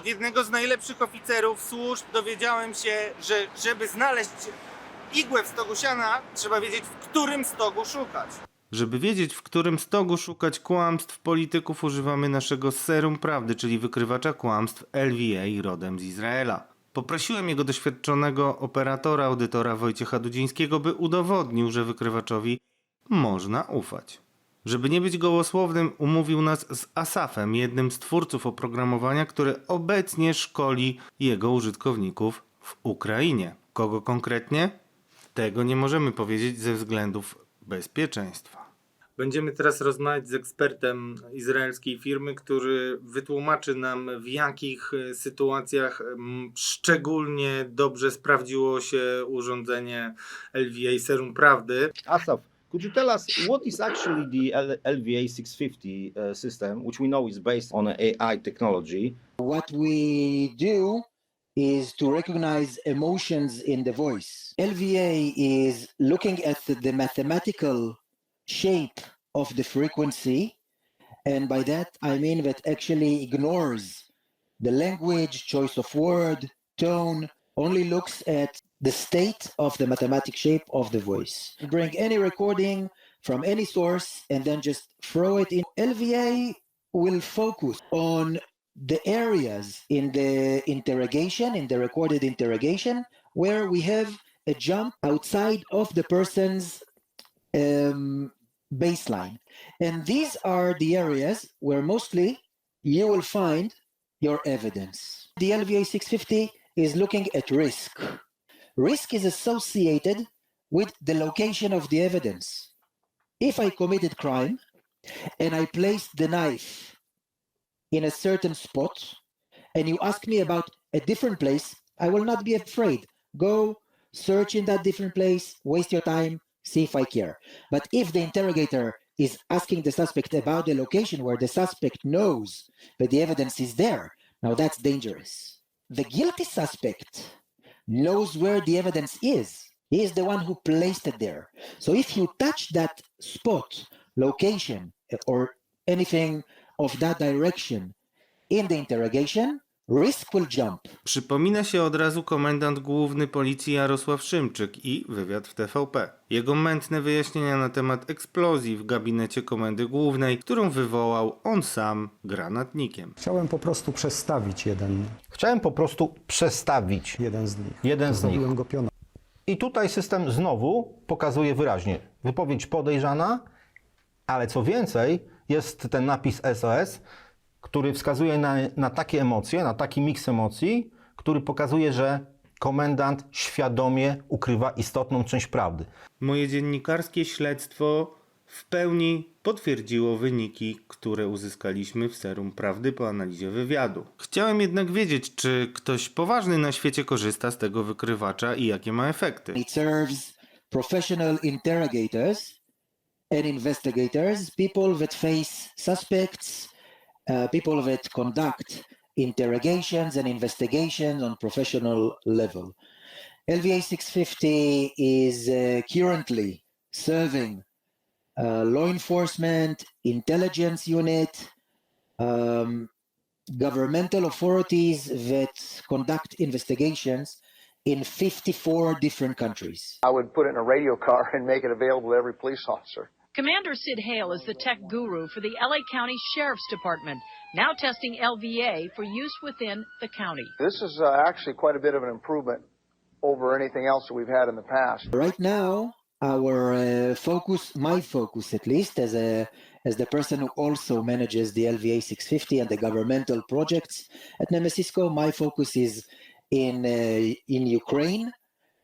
Od jednego z najlepszych oficerów służb dowiedziałem się, że żeby znaleźć igłę w stogu siana, trzeba wiedzieć, w którym stogu szukać. Żeby wiedzieć, w którym stogu szukać kłamstw, polityków używamy naszego serum prawdy, czyli wykrywacza kłamstw LVA rodem z Izraela. Poprosiłem jego doświadczonego operatora, audytora Wojciecha Dudzińskiego, by udowodnił, że wykrywaczowi można ufać. Żeby nie być gołosłownym, umówił nas z Asafem, jednym z twórców oprogramowania, które obecnie szkoli jego użytkowników w Ukrainie. Kogo konkretnie? Tego nie możemy powiedzieć ze względów bezpieczeństwa. Będziemy teraz rozmawiać z ekspertem izraelskiej firmy, który wytłumaczy nam, w jakich sytuacjach szczególnie dobrze sprawdziło się urządzenie LVA Serum Prawdy. Asaf, could you tell us what is actually the LVA 650 system, which we know is based on AI technology? What we do is to recognize emotions in the voice. LVA is looking at the mathematical shape of the frequency, and by that I mean that actually ignores the language, choice of word, tone, only looks at the state of the mathematic shape of the voice. Bring any recording from any source and then just throw it in. LVA will focus on the areas in the interrogation, in the recorded interrogation, where we have a jump outside of the person's baseline. And these are the areas where mostly you will find your evidence. The LVA 650 is looking at risk. Risk is associated with the location of the evidence. If I committed crime and I placed the knife in a certain spot and you ask me about a different place, I will not be afraid. Go search in that different place, waste your time, see if I care. But if the interrogator is asking the suspect about the location where the suspect knows that the evidence is there, now that's dangerous. The guilty suspect knows where the evidence is. He is the one who placed it there. So if you touch that spot, location, or anything of that direction in the interrogation, risk will jump. Przypomina się od razu komendant główny policji Jarosław Szymczyk i wywiad w TVP. Jego mętne wyjaśnienia na temat eksplozji w gabinecie komendy głównej, którą wywołał on sam granatnikiem. Chciałem po prostu przestawić jeden z nich. Jeden z nich. Go pionem. I tutaj system znowu pokazuje wyraźnie wypowiedź podejrzana, ale co więcej, jest ten napis SOS, który wskazuje na takie emocje, na taki miks emocji, który pokazuje, że komendant świadomie ukrywa istotną część prawdy. Moje dziennikarskie śledztwo w pełni potwierdziło wyniki, które uzyskaliśmy w Serum Prawdy po analizie wywiadu. Chciałem jednak wiedzieć, czy ktoś poważny na świecie korzysta z tego wykrywacza i jakie ma efekty. It serves professional interrogators and investigators, people that face suspects, people that conduct interrogations and investigations on professional level. LVA 650 is currently serving law enforcement, intelligence unit, governmental authorities that conduct investigations in 54 different countries. I would put it in a radio car and make it available to every police officer. Commander Sid Hale is the tech guru for the LA County Sheriff's Department, now testing LVA for use within the county. This is actually quite a bit of an improvement over anything else that we've had in the past. Right now, our focus, my focus at least, as the person who also manages the LVA 650 and the governmental projects at Nemesysco, my focus is in Ukraine,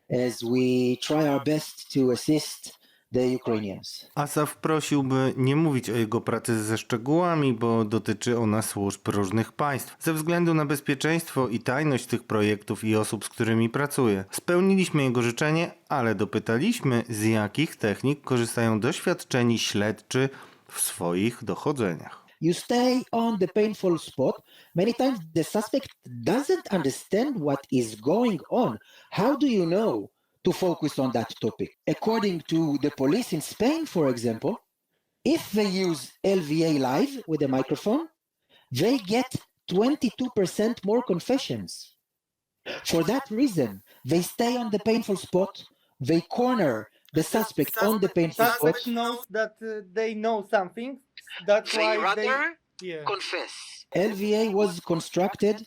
as we try our best to assist the Ukrainians. Asaf prosił, by nie mówić o jego pracy ze szczegółami, bo dotyczy ona służb różnych państw. Ze względu na bezpieczeństwo i tajność tych projektów i osób, z którymi pracuje. Spełniliśmy jego życzenie, ale dopytaliśmy, z jakich technik korzystają doświadczeni śledczy w swoich dochodzeniach. You stay on the painful spot. Many times the suspect doesn't understand what is going on. How do you know to focus on that topic? According to the police in Spain, for example, if they use LVA live with a microphone, they get 22% more confessions. For that reason, they stay on the painful spot, they corner the suspect on the painful spot. Suspect knows that they know something. That's They why rather yeah. confess. LVA was constructed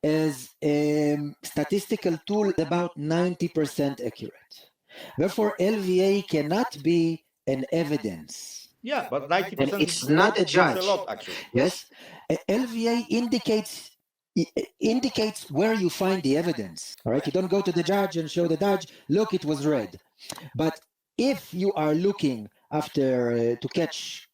as a statistical tool about 90% accurate. Therefore, LVA cannot be an evidence. Yeah, but 90% It's not a judge. a lot, actually. Yes, LVA indicates where you find the evidence. All right, you don't go to the judge and show the judge, look, it was red. But if you are looking after to catch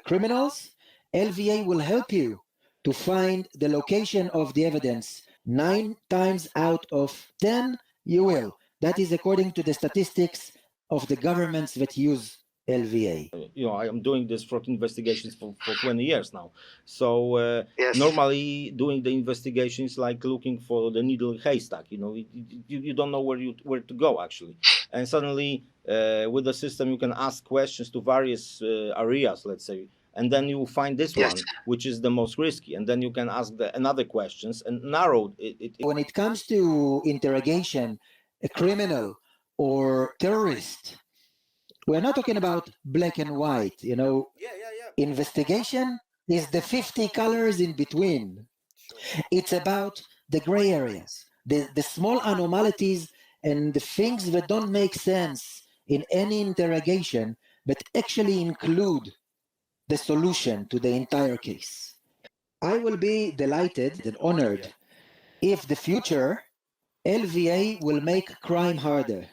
criminals, LVA will help you to find the location of the evidence. 9 times out of 10, you will. That is according to the statistics of the governments that use LVA. You know, I am doing this fraud investigations for 20 years now. So normally doing the investigations like looking for the needle in haystack. You know, you don't know where to go actually. And suddenly with the system you can ask questions to various areas, let's say, and then you find this one, which is the most risky, and then you can ask another questions and narrow it. When it comes to interrogation, a criminal or terrorist, we're not talking about black and white, you know. Investigation is the 50 colors in between. It's about the gray areas, the small anomalies and the things that don't make sense in any interrogation, but actually include the solution to the entire case. I will be delighted and honored if the future LVA will make crime harder.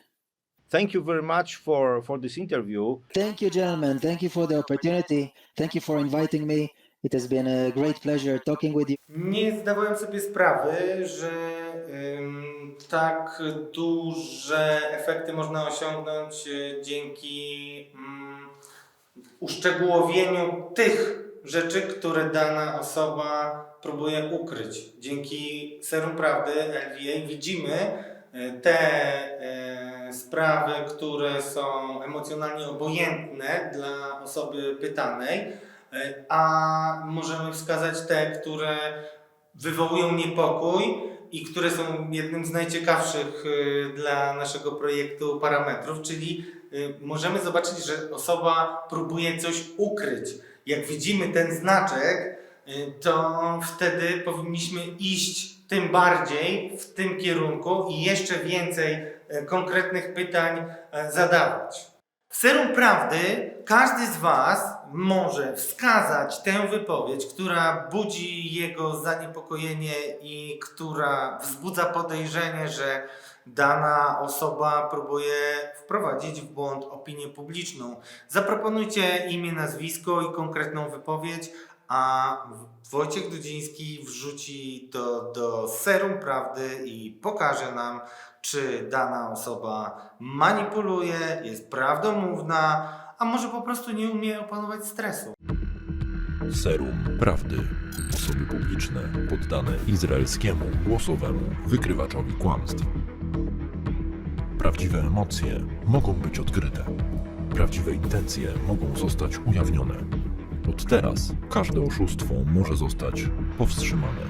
Thank you very much for this interview. Thank you, gentlemen. Thank you for the opportunity. Thank you for inviting me. It has been a great pleasure talking with you. Nie zdawałem sobie sprawy, że tak duże efekty można osiągnąć dzięki uszczegółowieniu tych rzeczy, które dana osoba próbuje ukryć. Dzięki Serum Prawdy LVA widzimy te sprawy, które są emocjonalnie obojętne dla osoby pytanej, a możemy wskazać te, które wywołują niepokój i które są jednym z najciekawszych dla naszego projektu parametrów, czyli możemy zobaczyć, że osoba próbuje coś ukryć. Jak widzimy ten znaczek, to wtedy powinniśmy iść tym bardziej w tym kierunku i jeszcze więcej konkretnych pytań zadawać. W Serum Prawdy każdy z Was może wskazać tę wypowiedź, która budzi jego zaniepokojenie i która wzbudza podejrzenie, że dana osoba próbuje wprowadzić w błąd opinię publiczną. Zaproponujcie imię, nazwisko i konkretną wypowiedź, a Wojciech Dudziński wrzuci to do Serum Prawdy i pokaże nam, czy dana osoba manipuluje, jest prawdomówna, a może po prostu nie umie opanować stresu. Serum Prawdy. Osoby publiczne poddane izraelskiemu głosowemu wykrywaczowi kłamstw. Prawdziwe emocje mogą być odkryte. Prawdziwe intencje mogą zostać ujawnione. Od teraz każde oszustwo może zostać powstrzymane.